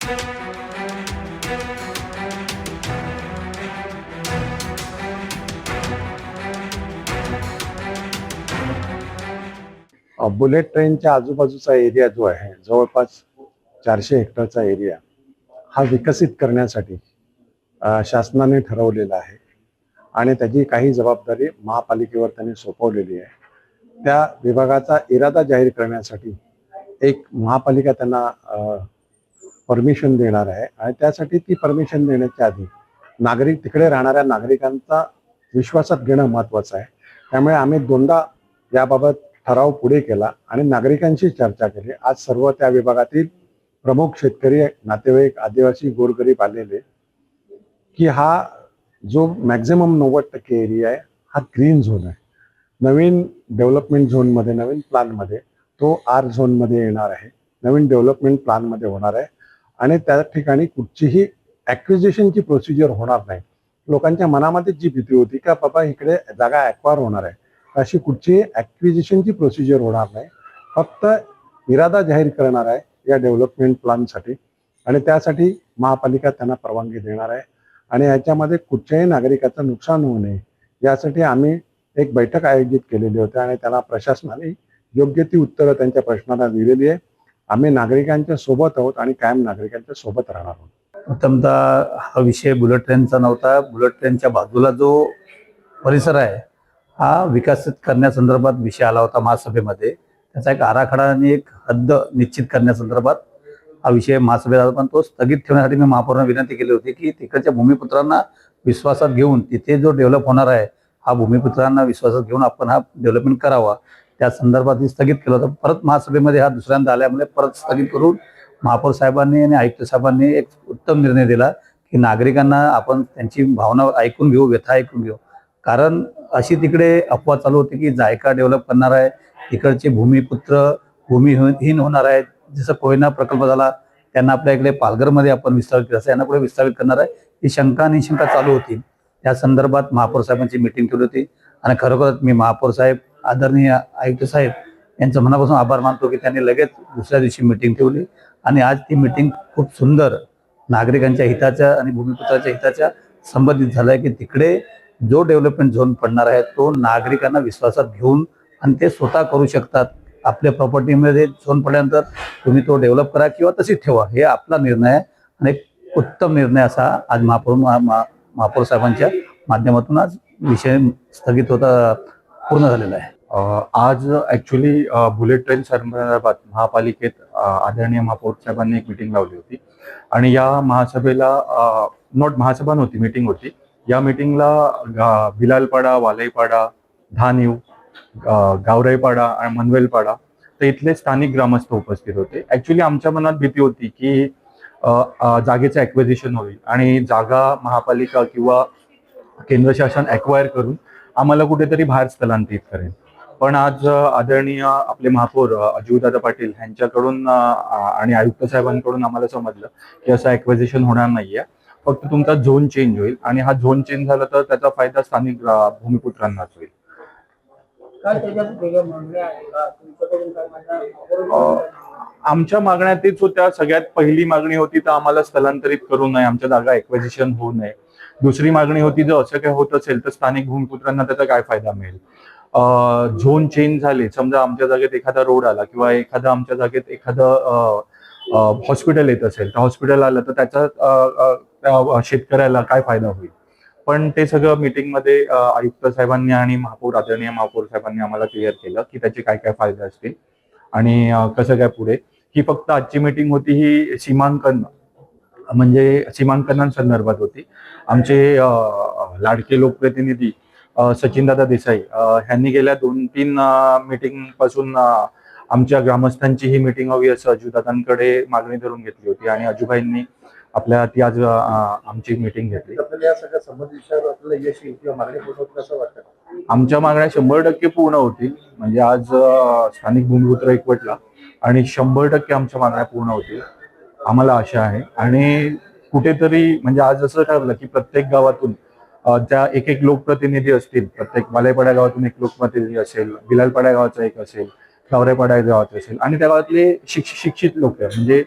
Bullet ट्रेनच्या आजूबाजूचा area जो आहे जवळपास 400 हेक्टरचा एरिया हा विकसित करण्यासाठी शासनाने ठरवलेला आहे आणि त्याची काही जबाबदारी महापालिकेवर त्यांनी सोपवलेली आहे. त्या विभागाचा इरादा जाहीर करण्यासाठी एक महापालिका त्यांना परमिशन देणार आहे आणि त्यासाठी ती परमिशन देण्याच्या आधी नागरिक तिकडे राहणाऱ्या नागरिकांचा विश्वासात घेणं महत्त्वाचं आहे. त्यामुळे आम्ही दोनदा याबाबत ठराव पुढे केला आणि नागरिकांशी चर्चा केली. आज सर्व त्या विभागातील प्रमुख शेतकरी, नातेवाईक, आदिवासी, गोरगरीब आलेले की हा जो मॅक्झिमम 90% एरिया आहे हा ग्रीन झोन आहे. नवीन डेव्हलपमेंट झोनमध्ये, नवीन प्लॅनमध्ये तो आर झोनमध्ये येणार आहे, नवीन डेव्हलपमेंट प्लॅनमध्ये होणार आहे आणि त्या ठिकाणी कुठचीही ॲक्विजिशनची प्रोसिजर होणार नाही. लोकांच्या मनामध्ये जी भीती होती का बाबा इकडे जागा ॲक्वायर होणार आहे, अशी कुठची ॲक्विजिशनची प्रोसिजर होणार नाही. फक्त इरादा जाहीर करणार आहे या डेव्हलपमेंट प्लॅनसाठी आणि त्यासाठी महापालिका त्यांना परवानगी देणार आहे आणि याच्यामध्ये कुठच्याही नागरिकाचं नुकसान होऊ नये यासाठी आम्ही एक बैठक आयोजित केलेली होती आणि त्याला प्रशासनाने योग्य ती उत्तरं त्यांच्या प्रश्नांना दिलेली आहे. आम्ही नागरिकांच्या सोबत आहोत आणि कायम नागरिकांच्या सोबत राहणार आहोत. प्रथमतः हा विषय बुलेट ट्रेनचा नव्हता. बुलेट ट्रेनच्या बाजूला जो परिसर आहे हा विकसित करण्यासंदर्भात विषय आला होता महासभेमध्ये. त्याचा एक आराखडा आणि एक हद्द निश्चित करण्यासंदर्भात हा विषय महासभेत आला, पण तो स्थगित ठेवण्यासाठी मी महापौरांना विनंती केली होती की तिकडच्या भूमिपुत्रांना विश्वासात घेऊन तिथे जो डेव्हलप होणार आहे हा भूमिपुत्रांना विश्वासात घेऊन आपण हा डेव्हलपमेंट करावा. त्या संदर्भात स्थगित केलं होतं. परत महासभेमध्ये हा दुसऱ्यांदा आल्यामुळे परत स्थगित करून महापौर साहेबांनी आणि आयुक्त साहेबांनी एक उत्तम निर्णय दिला की नागरिकांना आपण त्यांची भावना ऐकून घेऊ, व्यथा ऐकून घेऊ. कारण अशी तिकडे अफवा चालू होती की जायका डेव्हलप करणार आहे, तिकडचे भूमिपुत्र भूमिहीन होणार आहेत. जसं कोयना प्रकल्प झाला, त्यांना आपल्या इकडे पालघरमध्ये आपण विस्तारित केलं, असं यांना पुढे विस्तारित करणार आहे, ही शंका आणि शंका चालू होती. त्या संदर्भात महापौर साहेबांची मीटिंग ठेवली होती आणि खरोखरच मी महापौर साहेब, आदरणीय आयुक्त साहेब यांचं मनापासून आभार मानतो की त्यांनी लगेच दुसऱ्या दिवशी मीटिंग ठेवली आणि आज ती मीटिंग खूप सुंदर नागरिकांच्या हिताच्या आणि भूमिपुत्राच्या हिताच्या संबंधित झालं आहे की तिकडे जो डेव्हलपमेंट झोन पडणार आहे तो नागरिकांना विश्वासात घेऊन आणि ते स्वतः करू शकतात. आपल्या प्रॉपर्टीमध्ये झोन पडल्यानंतर तुम्ही तो डेव्हलप करा किंवा तशीच ठेवा, हे आपला निर्णय आहे आणि एक उत्तम निर्णय असा आज महापौर साहेबांच्या माध्यमातून आज विषय स्थगित होता पूर्ण झालेला आहे. आज ॲक्च्युली बुलेट ट्रेन संदर्भात महापालिकेत आदरणीय महापौर साहेबांनी एक मीटिंग लावली होती आणि या महासभेला महासभा नव्हती, मीटिंग होती. या मीटिंगला बिलालपाडा, वालईपाडा, धानीव, गावराईपाडा आणि मनवेलपाडा तर इथले स्थानिक ग्रामस्थ उपस्थित होते. ॲक्च्युली आमच्या मनात भीती होती की जागेचं ॲक्विजिशन होईल आणि जागा महापालिका किंवा केंद्र शासन ॲक्वायर करून आम्हाला कुठेतरी बाहेर स्थलांतरित करेल. पण आज आदरणीय आपले महापौर अजितदादा पाटील यांच्याकडून आणि आयुक्त साहेबांकडून आम्हाला समजलं की असं ॲक्विजिशन होणार नाहीये, फक्त तुमचा झोन चेंज होईल आणि हा झोन चेंज झाला तर त्याचा फायदा स्थानिक भूमिपुत्रांनाच होईल. आमच्या मागण्या तेच होत्या. सगळ्यात पहिली मागणी होती तर आम्हाला स्थलांतरित करू नये, आमच्या जागा ॲक्विजिशन होऊ नये. दुसरी मागणी होती जर असं काही होत असेल तर स्थानिक भूमिपुत्रांना त्याचा काय फायदा मिळेल. झोन चेंज झाले, समजा आमच्या जागेत एखादा रोड आला किंवा आमच्या जागेत एखादं हॉस्पिटल येत असेल तर हॉस्पिटल आलं तर त्याचा शेतकऱ्याला काय फायदा होईल. पण ते सगळं मीटिंगमध्ये आयुक्त साहेबांनी आणि आदरणीय महापौर साहेबांनी आम्हाला क्लिअर केलं की त्याचे काय काय फायदे असतील आणि कसं काय पुढे. ही फक्त आजची मीटिंग होती, ही सीमांकनासंदर्भात होती. आमचे लाडके लोकप्रतिनिधी सचिनदादा देसाई यांनी गेल्या 2-3 मीटिंग पासून आमच्या ग्रामस्थांची ही मीटिंग हवी असं अजितदादांकडे मागणी धरून घेतली होती आणि अजूभाईंनी ती आज आमची मीटिंग घेतली. आमच्या मागण्या 100% पूर्ण होतील. म्हणजे आज स्थानिक भूमिपुत्र एकवटला आणि 100% आमच्या मागण्या पूर्ण होतील आम्हाला आशा आहे. आणि कुठेतरी म्हणजे आज असं ठरलं की प्रत्येक गावातून त्या एक लोकप्रतिनिधी असतील. प्रत्येक वालईपाडा गावातून एक लोकप्रतिनिधी असेल, बिलालपाडा गावाचा एक असेल, गावराईपाडा गावाचा असेल आणि त्या गावातले शिक्षित लोक म्हणजे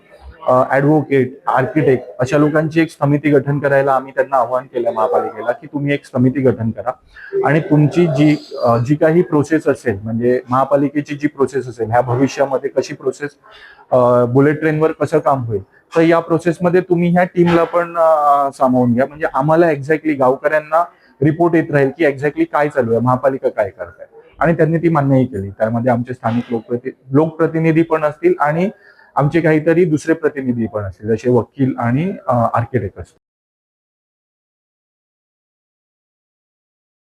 ॲडव्होकेट, आर्किटेक्ट अशा लोकांची एक समिती गठन करायला आम्ही त्यांना आवाहन केलं महापालिकेला, की तुम्ही एक समिती गठन करा आणि तुमची जी काही प्रोसेस असेल, म्हणजे महापालिकेची जी प्रोसेस असेल ह्या भविष्यामध्ये कशी प्रोसेस बुलेट ट्रेनवर कसं काम होईल, तर या प्रोसेसमध्ये तुम्ही ह्या टीमला पण सामावून घ्या. म्हणजे आम्हाला एक्झॅक्टली गावकऱ्यांना रिपोर्ट येत राहील की एक्झॅक्टली काय चालू आहे, महापालिका काय करत आहे. आणि त्यांनी ती मान्यही केली. त्यामध्ये आमचे स्थानिक लोकप्रतिनिधी पण असतील आणि आमचे काहीतरी दुसरे प्रतिनिधी पण असतील, जसे वकील आणि आर्किटेक्ट असतील.